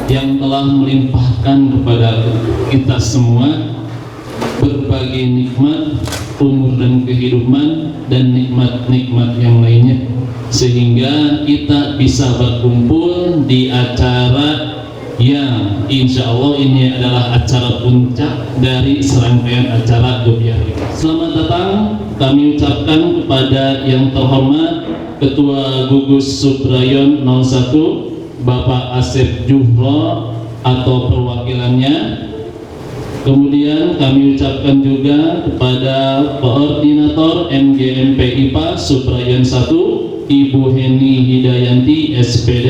yang telah melimpahkan kepada kita semua berbagai nikmat umur dan kehidupan dan nikmat-nikmat yang lainnya, sehingga kita bisa berkumpul di acara yang insya Allah ini adalah acara puncak dari serangkaian acara Gebyar IPA. Selamat datang kami ucapkan kepada yang terhormat Ketua Gugus Subrayon 01 Bapak Asep Juhro atau perwakilannya. Kemudian kami ucapkan juga kepada Koordinator MGMP IPA Subrayon 1 Ibu Heni Hidayanti SPD.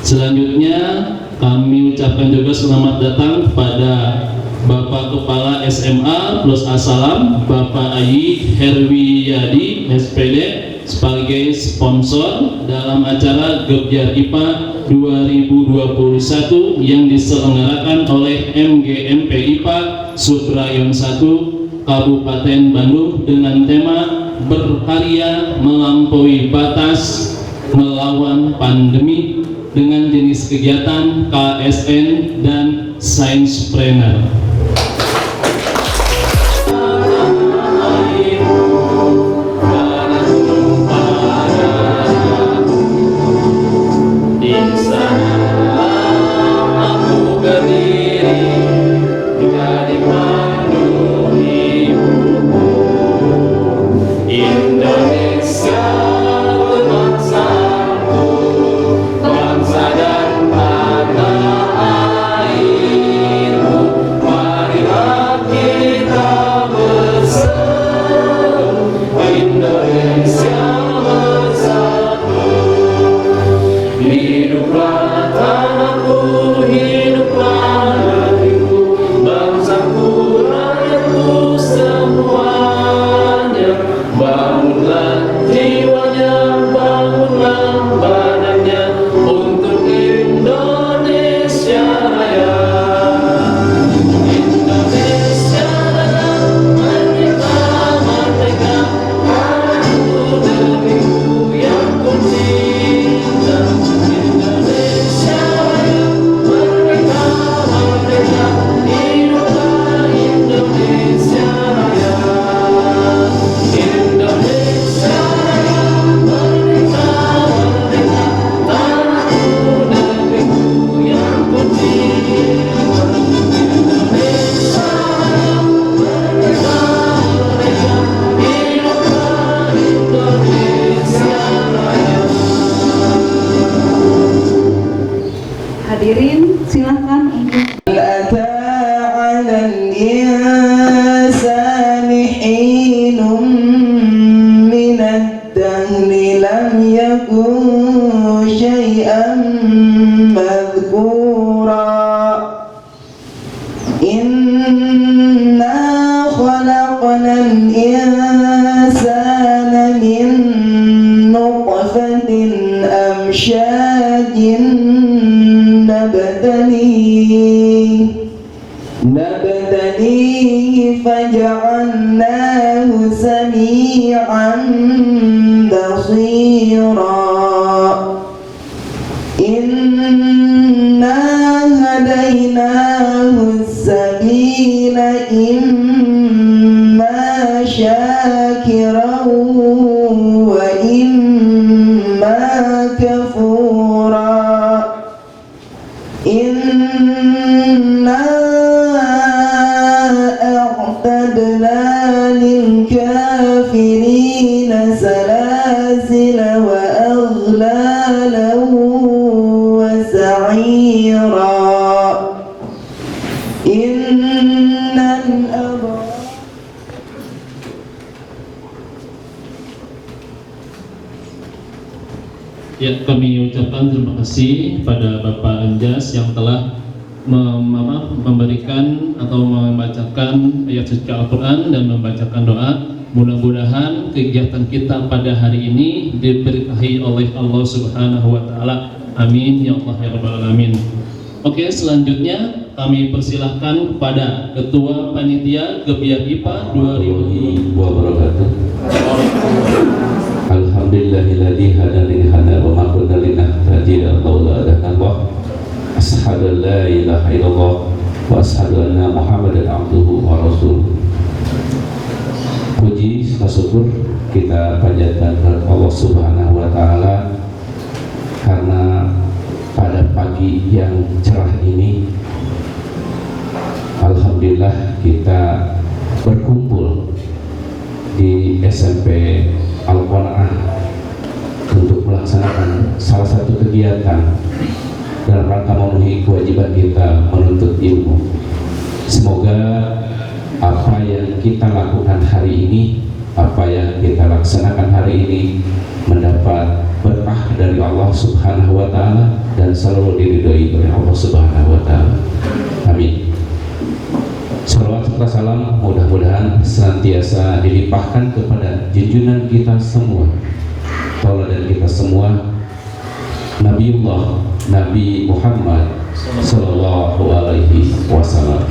Selanjutnya kami ucapkan juga selamat datang kepada Bapak Kepala SMA plus Asalam Bapak Ayi Herwiyadi SPD sebagai sponsor dalam acara Gebyar IPA 2021 yang diselenggarakan oleh MGMP IPA Subrayon 1 Kabupaten Bandung dengan tema Berkarya Melampaui Batas Melawan Pandemi dengan jenis kegiatan KSN dan Sciencepreneur. Hadirin silahkan untuk نبتليه فجعلناه سميعا بصيرا إنا هديناه السبيل إما شاكرا وإما كفورا إنا أعتدنا للكافرين سلاسل وأغلالا وسعيرا إن الأبرار. Ya, kami ucapkan terima kasih pada Bapak Anjas yang telah memberikan atau membacakan ayat suci Al-Quran dan membacakan doa. Mudah-mudahan kegiatan kita pada hari ini diberkahi oleh Allah Subhanahu wa Ta'ala. Amin ya Allah ya Rabbal Alamin. Oke, selanjutnya kami persilahkan kepada Ketua Panitia Gebyar IPA 2020 wabarakatuh. Alhamdulillahilladzi hadana li hada wa ma kunna linahtadiya laula an hadana Allah. Asyhadu an la ilaha illallah wa asyhadu anna Muhammadan abduhu wa rasuluh. Puji serta syukur kita panjatkan kepada Allah Subhanahu wa taala karena pada pagi yang cerah ini alhamdulillah kita berkumpul di SMP Al-Qanaah untuk melaksanakan salah satu kegiatan dalam rangka memenuhi kewajiban kita menuntut ilmu. Semoga apa yang kita lakukan hari ini, apa yang kita laksanakan hari ini mendapat berkah dari Allah Subhanahu wa taala dan selalu diridhoi oleh Allah Subhanahu wa taala. Amin. Salawat serta salam mudah-mudahan senantiasa dilimpahkan kepada junjungan kita semua, tauladan kita semua, Nabiullah Nabi Muhammad sallallahu alaihi wasallam.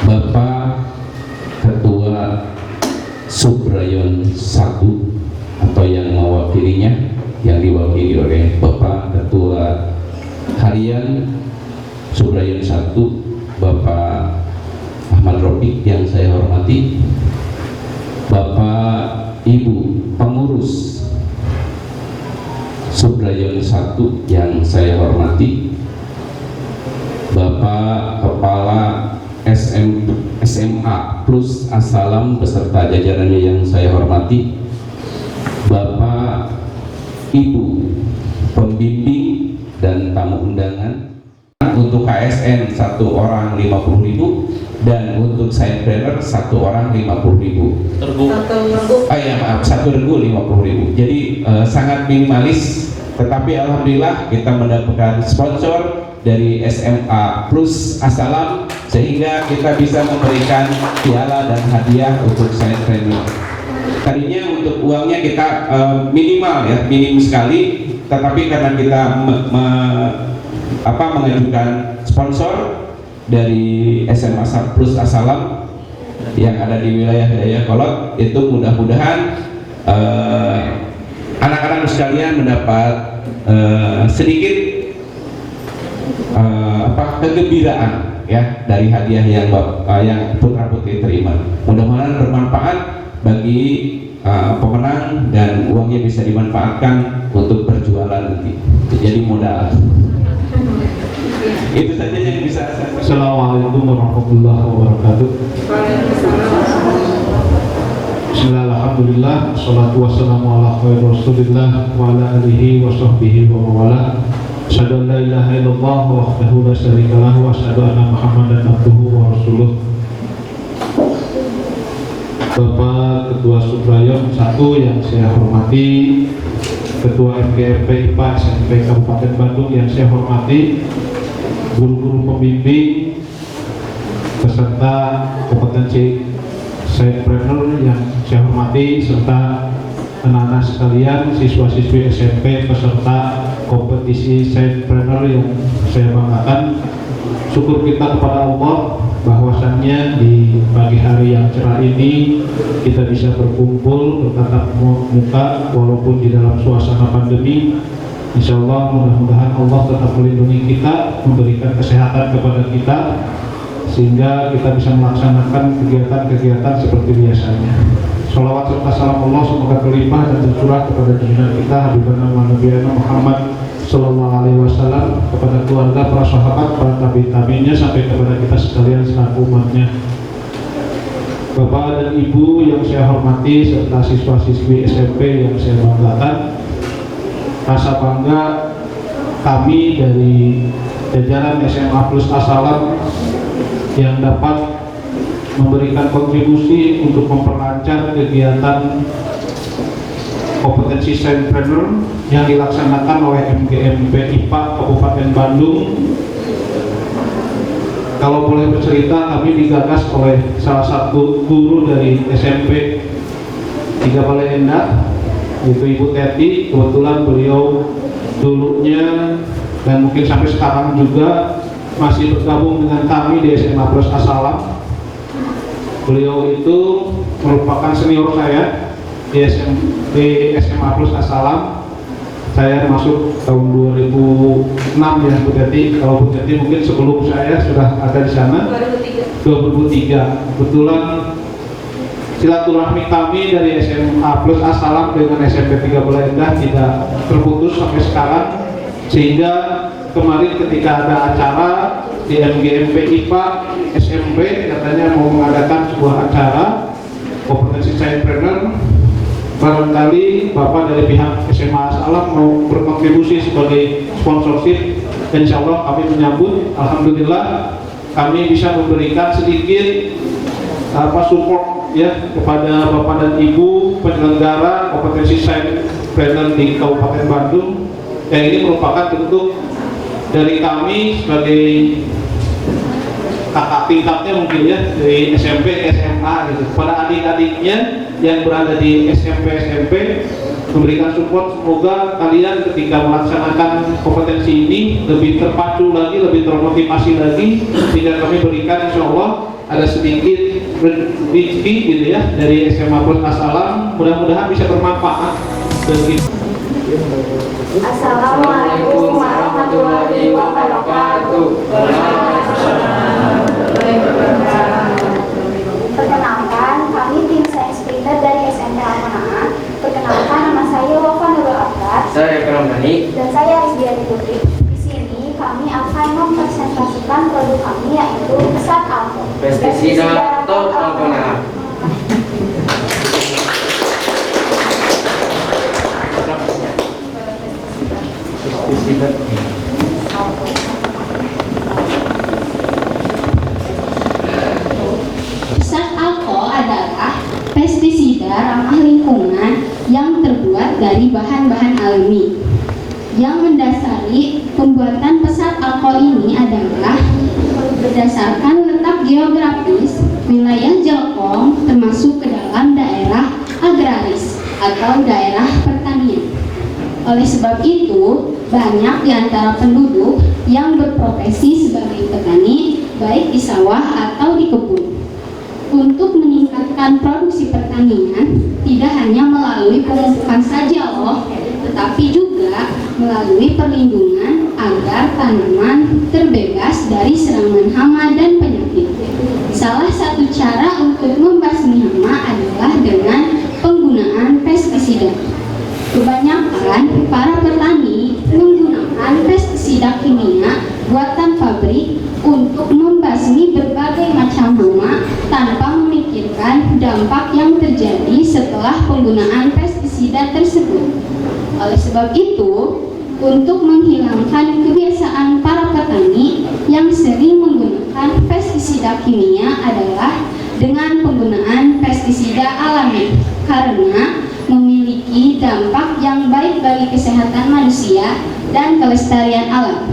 Bapak Ketua Subrayon 1 atau yang mewakilinya, yang diwakili oleh Bapak Ketua Harian Subrayon 1 Bapak Ahmad Rofiq yang saya hormati, Bapak Ibu pengurus Subrayon 1 yang saya hormati, Bapak Kepala SMA Plus Asalam beserta jajarannya yang saya hormati, Bapak Ibu pembimbing dan tamu undangan. Untuk KSN 1 orang 50.000 dan untuk sidepreneur 1 orang 50.000. Satu regu 50.000. Jadi sangat minimalis, tetapi alhamdulillah kita mendapatkan sponsor dari SMA Plus Asalam sehingga kita bisa memberikan piala dan hadiah untuk sidepreneur. Tadinya untuk uangnya kita minim sekali, tetapi karena kita mengajukan sponsor dari SMA Plus Asalam yang ada di wilayah Dayakolot, itu mudah-mudahan anak-anak sekalian mendapat sedikit kegembiraan ya dari hadiah yang putra putri terima. Mudah-mudahan bermanfaat bagi pemenang dan uangnya bisa dimanfaatkan untuk berjualan nanti jadi modal. Itu saja yang bisa saya. Assalamualaikum warahmatullahi wabarakatuh. Bismillahirrahmanirrahim. Assalatu wassalamu ala khairi rasulillah wa ala alihi wa sahbihi wa mawala. Asyhadu an la ilaha illallah wahdahu la syarika lahu wa asyhadu anna Muhammadan abduhu wa rasuluh. Bapak Ketua Subrayon 1 yang saya hormati, Ketua FGMP IPA SMP Kabupaten Bandung yang saya hormati, guru-guru pembimbing beserta kompetensi sidepreneur yang saya hormati, serta anak-anak sekalian, siswa-siswi SMP peserta kompetisi sidepreneur yang saya banggakan. Syukur kita kepada Allah bahwasannya di pagi hari yang cerah ini kita bisa berkumpul bertatap muka walaupun di dalam suasana pandemi. Insya Allah mudah-mudahan Allah tetap melindungi kita, memberikan kesehatan kepada kita sehingga kita bisa melaksanakan kegiatan-kegiatan seperti biasanya. Sholawat serta salam Allah semoga terlimpah dan tercurah kepada junjungan kita Habibana wa Nabiyana Muhammad Sallallahu Alaihi Wasallam, kepada keluarga, para sahabat, para tabi'innya sampai kepada kita sekalian selaku umatnya. Bapak dan Ibu yang saya hormati serta siswa-siswi SMP yang saya banggakan, rasa bangga kami dari jajaran SMA Plus Asalam yang dapat memberikan kontribusi untuk memperlancar kegiatan kompetensi sidepreneur yang dilaksanakan oleh MGMP IPA Kabupaten Bandung. Kalau boleh bercerita, kami digagas oleh salah satu guru dari SMP 3 Balai Endah, yaitu Ibu Teti. Kebetulan beliau dulunya dan mungkin sampai sekarang juga masih bergabung dengan kami di SMA Plus Asalam. Beliau itu merupakan senior saya di SMA Plus Asalam. saya masuk tahun 2006 ya Bu Teti. Kalau Bu Teti mungkin sebelum saya sudah ada di sana. 2003. Kebetulan silaturahmi kami dari SMA Plus Asalam dengan SMP 3 Belendah tidak terputus sampai sekarang, sehingga kemarin ketika ada acara di MGMP IPA SMP katanya mau mengadakan sebuah acara kompetensi Sciencepreneur, barangkali Bapak dari pihak SMA Asalam mau berkontribusi sebagai sponsorship, dan insya Allah kami menyambut. Alhamdulillah kami bisa memberikan sedikit support ya kepada Bapak dan Ibu penyelenggara kompetensi Sciencepreneur di Kabupaten Bandung. Dan ini merupakan bentuk dari kami sebagai kakak tingkatnya mungkin ya, dari SMP ke SMA gitu, pada adik-adiknya yang berada di SMP memberikan support. Semoga kalian ketika melaksanakan kompetensi ini lebih terpacu lagi, lebih termotivasi lagi, sehingga kami berikan insya Allah ada sedikit rezeki gitu ya dari SMA Plus Asalam. Mudah-mudahan bisa bermanfaat bagi. Assalamualaikum warahmatullahi wabarakatuh. Perkenalkan, kami tim Sciencepreneur dari SMP Al-Manaan. Perkenalkan, nama saya Wafa Nurul Abdar. Saya Keromani. Dan saya Rizdiani Putri. Di sini kami akan mempresentasikan produk kami, yaitu pesat alko. Pestisida atau alkohol. Pesat alko adalah pestisida ramah lingkungan yang terbuat dari bahan-bahan alami. Yang mendasari pembuatan pesat alko ini adalah berdasarkan letak geografis wilayah Jelkom termasuk ke dalam daerah agraris atau daerah pertanian. Oleh sebab itu, banyak di antara penduduk yang berprofesi sebagai petani, baik di sawah atau di kebun. Untuk meningkatkan produksi pertanian, tidak hanya melalui pemupukan saja loh, tetapi juga melalui perlindungan agar tanaman terbebas dari serangan hama dan penyakit. Salah satu cara untuk membasmi hama adalah dengan penggunaan pestisida. Kebanyakan para petani menggunakan pestisida kimia buatan pabrik untuk membasmi berbagai macam hama tanpa memikirkan dampak yang terjadi setelah penggunaan pestisida tersebut. Oleh sebab itu, untuk menghilangkan kebiasaan para petani yang sering menggunakan pestisida kimia adalah dengan penggunaan pestisida alami, karena memiliki dampak yang baik bagi kesehatan manusia dan kelestarian alam.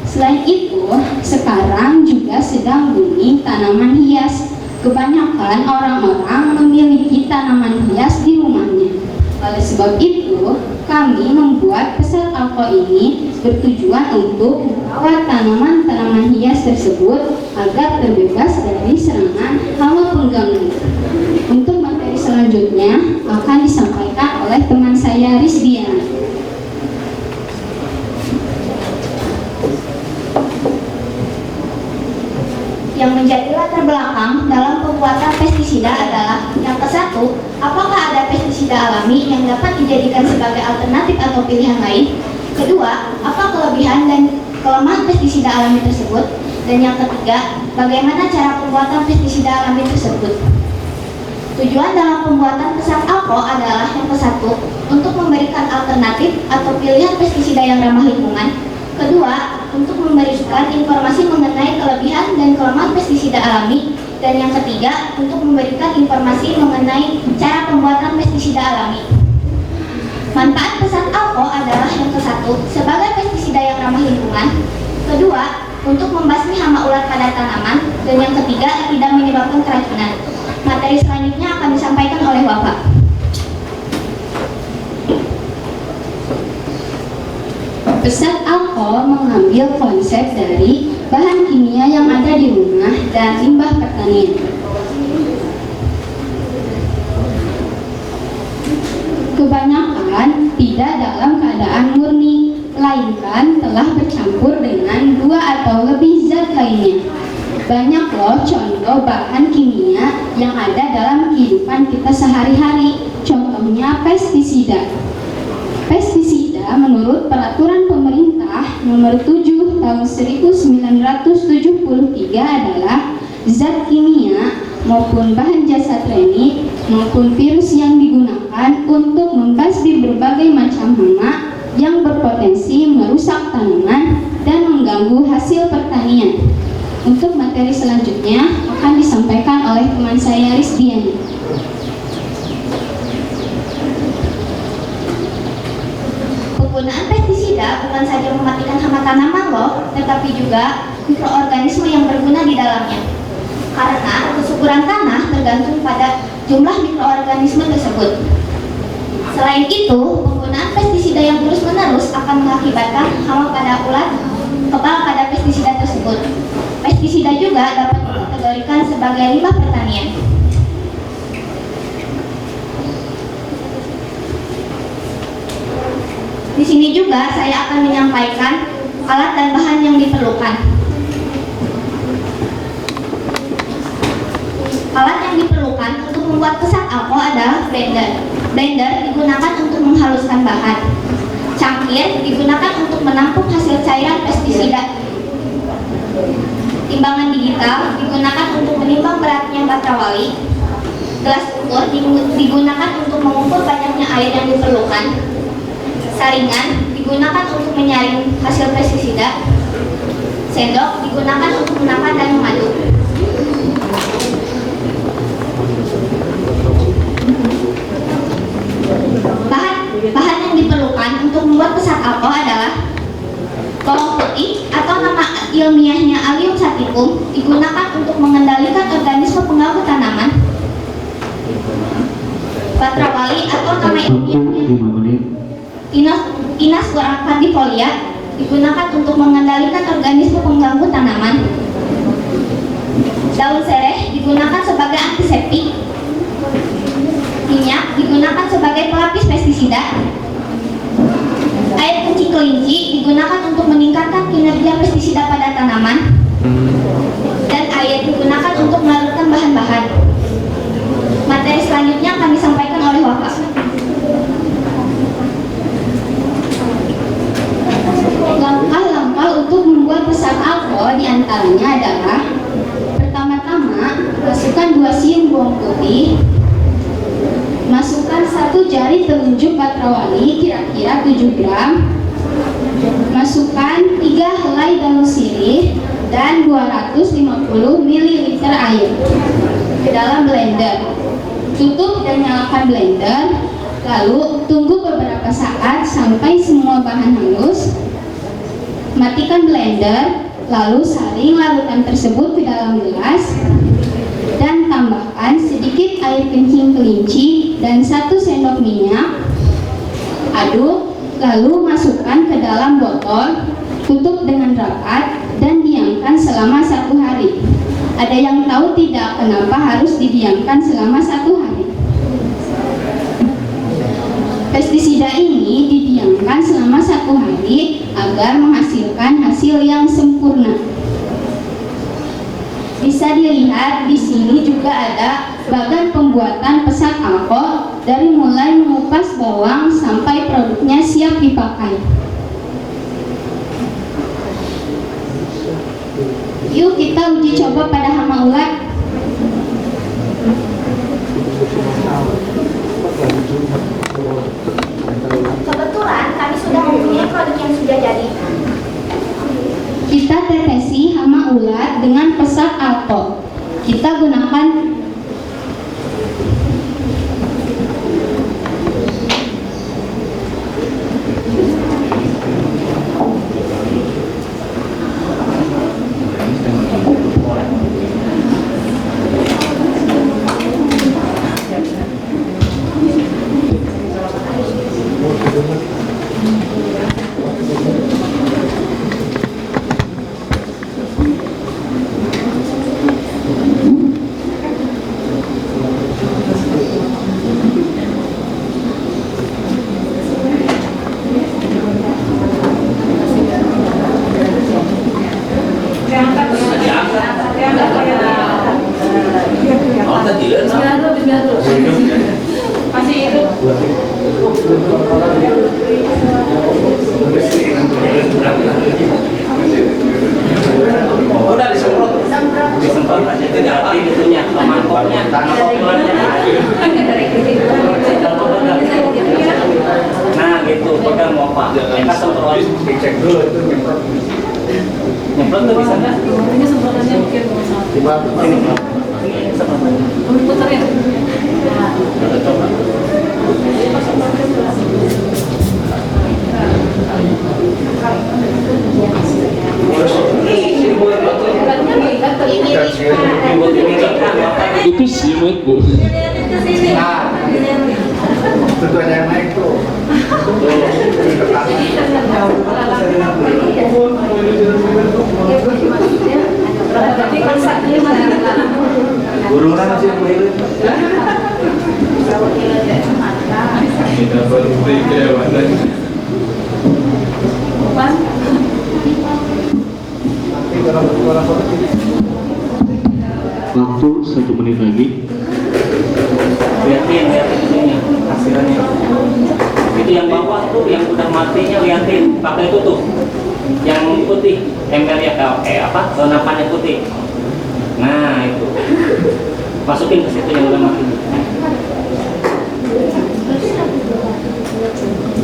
Selain itu, sekarang juga sedang booming tanaman hias. Kebanyakan orang-orang memiliki tanaman hias di rumahnya. Oleh sebab itu, kami membuat pesat alko ini bertujuan untuk merawat tanaman-tanaman hias tersebut agar terbebas dari serangan hama pengganggu. Untuk materi selanjutnya akan disampaikan oleh teman saya Rizdiani. Yang menjadi latar belakang dalam pembuatan pestisida adalah yang ke-1, apakah ada pestisida alami yang dapat dijadikan sebagai alternatif atau pilihan lain? Kedua, apa kelebihan dan kelemahan pestisida alami tersebut? Dan yang ketiga, bagaimana cara pembuatan pestisida alami tersebut? Tujuan dalam pembuatan pesat alko adalah yang ke-1, untuk memberikan alternatif atau pilihan pestisida yang ramah lingkungan. Kedua, untuk memberikan informasi mengenai kelebihan dan kelemahan pestisida alami. Dan yang ketiga, untuk memberikan informasi mengenai cara pembuatan pestisida alami. Manfaat pesat alko adalah yang ke-1, sebagai pestisida yang ramah lingkungan. Kedua, untuk membasmi hama ulat pada tanaman. Dan yang ketiga, tidak menyebabkan keracunan. Materi selanjutnya akan disampaikan oleh Bapak. Pesat alko mengambil konsep dari bahan kimia yang ada di rumah dan limbah pertanian. Kebanyakan tidak tidak dalam keadaan murni, melainkan telah bercampur dengan 2 atau lebih zat lainnya. Banyak loh contoh bahan kimia yang ada dalam kehidupan kita sehari-hari. Contohnya pestisida. Pestisida menurut peraturan pemerintah nomor 7 tahun 1973 adalah zat kimia maupun bahan jasa treni maupun virus yang digunakan untuk membasmi berbagai macam hama yang berpotensi merusak tanaman dan mengganggu hasil pertanian. Untuk materi selanjutnya akan disampaikan oleh teman saya Rizdiani. Penggunaan pestisida bukan saja mematikan hama tanaman loh, tetapi juga mikroorganisme yang berguna di dalamnya. Karena kesuburan tanah tergantung pada jumlah mikroorganisme tersebut. Selain itu, penggunaan pestisida yang terus-menerus akan mengakibatkan hama pada ulat kebal pada pestisida tersebut. Pestisida juga dapat dikategorikan sebagai limbah pertanian. Di sini juga saya akan menyampaikan alat dan bahan yang diperlukan. Alat yang diperlukan untuk membuat pesat alkohol adalah blender. Blender digunakan untuk menghaluskan bahan. Cangkir digunakan untuk menampung hasil cairan pestisida. Timbangan digital digunakan untuk menimbang beratnya batrawali. Gelas ukur digunakan untuk mengukur banyaknya air yang diperlukan. Saringan digunakan untuk menyaring hasil pestisida. Sendok digunakan untuk menakar dan mengaduk. Bahan yang diperlukan untuk membuat pesat alkohol adalah bawang putih atau nama ilmiahnya Allium sativum, digunakan untuk mengendalikan organisme pengganggu tanaman. Batrawali atau nama ilmiahnya Pinus cordifolium, digunakan untuk mengendalikan organisme pengganggu tanaman. Daun sereh digunakan sebagai antiseptik. Minyak digunakan sebagai pelapis pestisida. Air kencing kelinci digunakan untuk meningkatkan kinerja pestisida pada tanaman. Dan air digunakan untuk melarutkan bahan-bahan. Materi selanjutnya akan disampaikan oleh Wafa. Langkah-langkah untuk membuat pesat alkohol diantaranya adalah: pertama-tama, masukkan 2 siung bawang putih. Masukkan 1 jari telunjuk batrawali kira-kira 7 gram. Masukkan 3 helai daun sirih dan 250 ml air ke dalam blender. Tutup dan nyalakan blender. Lalu tunggu beberapa saat sampai semua bahan halus. Matikan blender, lalu saring larutan tersebut ke dalam gelas dan tambahkan sedikit air kencing kelinci dan 1 sendok minyak. Aduk, lalu masukkan ke dalam botol, tutup dengan rapat dan diamkan selama 1 hari. Ada yang tahu tidak kenapa harus didiamkan selama 1 hari? Pestisida ini didiamkan selama 1 hari agar menghasilkan hasil yang sempurna. Bisa dilihat di sini juga ada bagan pembuatan pesat alkohol dari mulai mengupas bawang sampai produknya siap dipakai. Yuk kita uji coba pada hama ulat. Kebetulan kami sudah mempunyai produk yang sudah jadi. Kita tetesi hama ulat dengan pesat alkohol. Kita gunakan Dicek dulu itu nyemprot tuh bisa nggak? Ini semprotannya mungkin Dibantu ini puterin. Itu simut, Bu. nah tujuannya yang naik tuh gururan sih Waktu 1 menit lagi. liatin ini hasilnya itu yang bawah tuh yang udah matinya liatin pakai itu tuh yang putih tempelnya apa senapannya putih nah itu masukin ke situ yang udah mati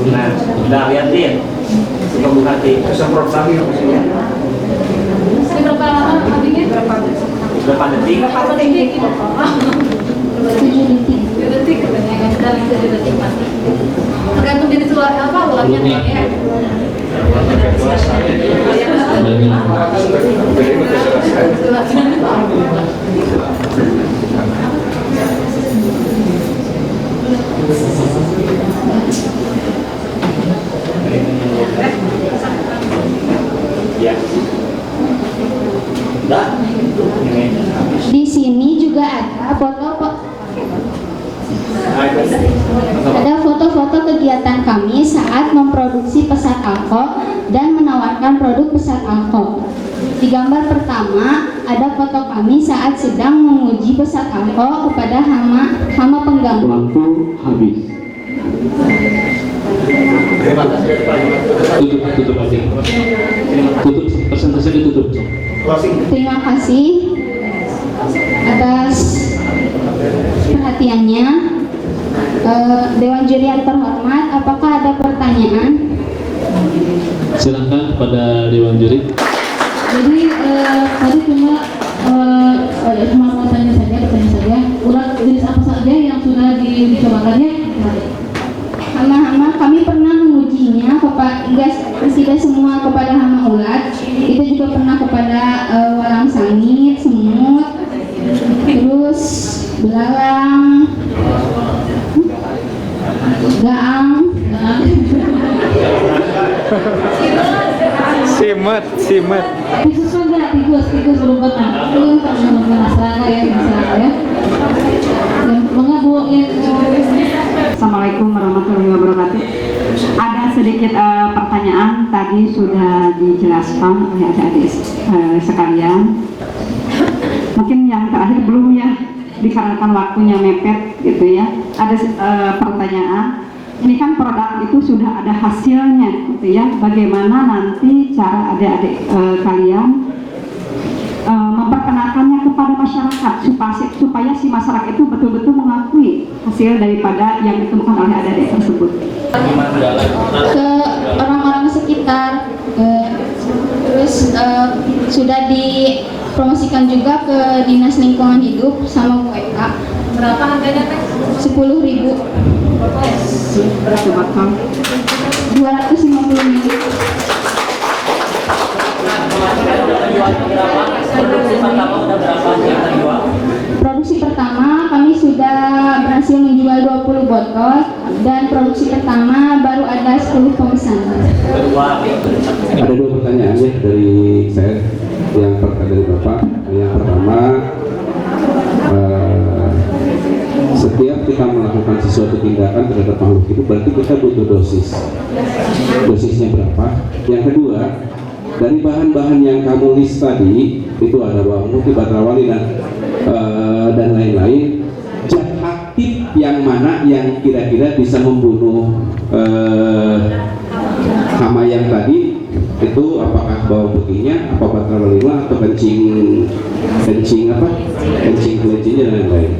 nah udah liatin suka buka hati semprot lagi maksudnya Ini berapa lama habisnya? berapa detik 7 detik katanya kan dari 7 detik mati. Tergantung jenis ular apa ularnya ya. Di sini juga ada foto-foto kegiatan kami saat memproduksi pesat alkohol dan menawarkan produk pesat alkohol. Di gambar pertama ada foto kami saat sedang menguji pesat alkohol kepada hama pengganggu. Waktu habis. Tutup aja. Tutup presentasi ditutup. Terima kasih atas perhatiannya. Dewan juri yang terhormat, apakah ada pertanyaan? Silakan kepada Dewan Juri. Jadi tadi cuma mau bertanya saja, ular jenis apa saja yang sudah dicobakannya? Hama-hama kami pernah mengujinya tidak semua kepada hama ulat, itu juga pernah kepada walang sangit, semut, terus belalang, gaang, Simet. tikus juga, tikus berumpatan. Itu pernah serangga ya, serangga ya. Mengabu ya. Assalamualaikum warahmatullahi wabarakatuh. Ada sedikit pertanyaan tadi sudah dijelaskan oleh adik-adik sekalian. Mungkin yang terakhir belum ya, dikarenakan waktunya mepet gitu ya. Ada pertanyaan. Ini kan produk itu sudah ada hasilnya gitu ya. Bagaimana nanti cara adik-adik kalian memperkenalkannya kepada masyarakat supaya si masyarakat itu betul-betul mengakui hasil daripada yang ditemukan oleh adik-adik tersebut. ke orang-orang sekitar, terus sudah dipromosikan juga ke Dinas Lingkungan Hidup sama WK. Berapa harganya teh? 10.000. Berapa bakal? 250 mili. Produksi pertama kami sudah berhasil menjual 20 botol dan produksi pertama baru ada 10 pemesan. Ada 2 pertanyaan ya dari saya, yang dari Bapak. Yang pertama, setiap kita melakukan sesuatu tindakan terhadap makhluk itu berarti kita butuh dosisnya berapa. Yang kedua, dari bahan-bahan yang kamu list tadi itu ada bawang putih, batrawali dan lain-lain, zat aktif yang mana yang kira-kira bisa membunuh hama yang tadi itu, apakah bawang putihnya, apa batrawalinya, atau kencing kelenci dan lain-lain.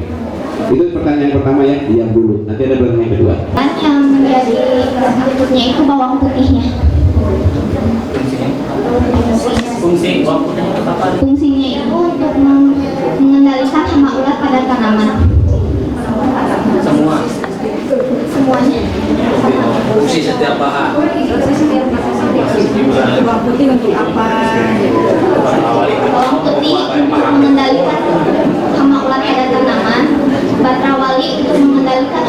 Itu pertanyaan pertama ya, diam dulu. Nanti ada pertanyaan kedua. Dan yang menjadi aktifnya itu bawang putihnya. Fungsinya itu untuk mengendalikan hama ulat pada tanaman. Semuanya. Fungsi setiap bahan. Bawang putih untuk apa? Bawang putih untuk mengendalikan hama ulat pada tanaman. Batrawali untuk mengendalikan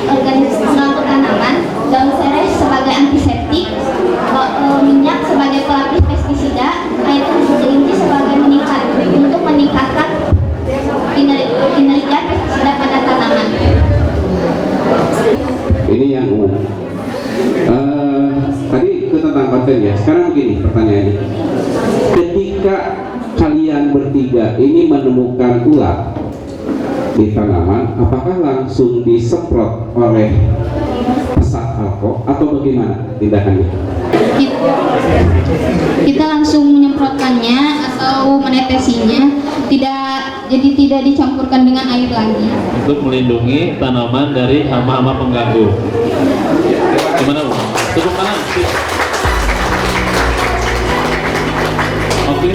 organisme pengangkut tanaman. Daun serai sebagai antiseptik. Minyak sebagai pelapis pestisida. Air kelinci sebagai untuk meningkatkan kinerja pestisida pada tanaman. Ini yang umum. Tadi itu tentang konten ya. Sekarang begini pertanyaannya. Ketika kalian bertiga ini menemukan ulat di tanaman, apakah langsung disemprot oleh pesat alko atau bagaimana tindakannya? Kita langsung menyemprotkannya atau menetesinya, jadi tidak dicampurkan dengan air lagi. Untuk melindungi tanaman dari hama-hama pengganggu. Gimana Bu? Tepuk tangan. Oke,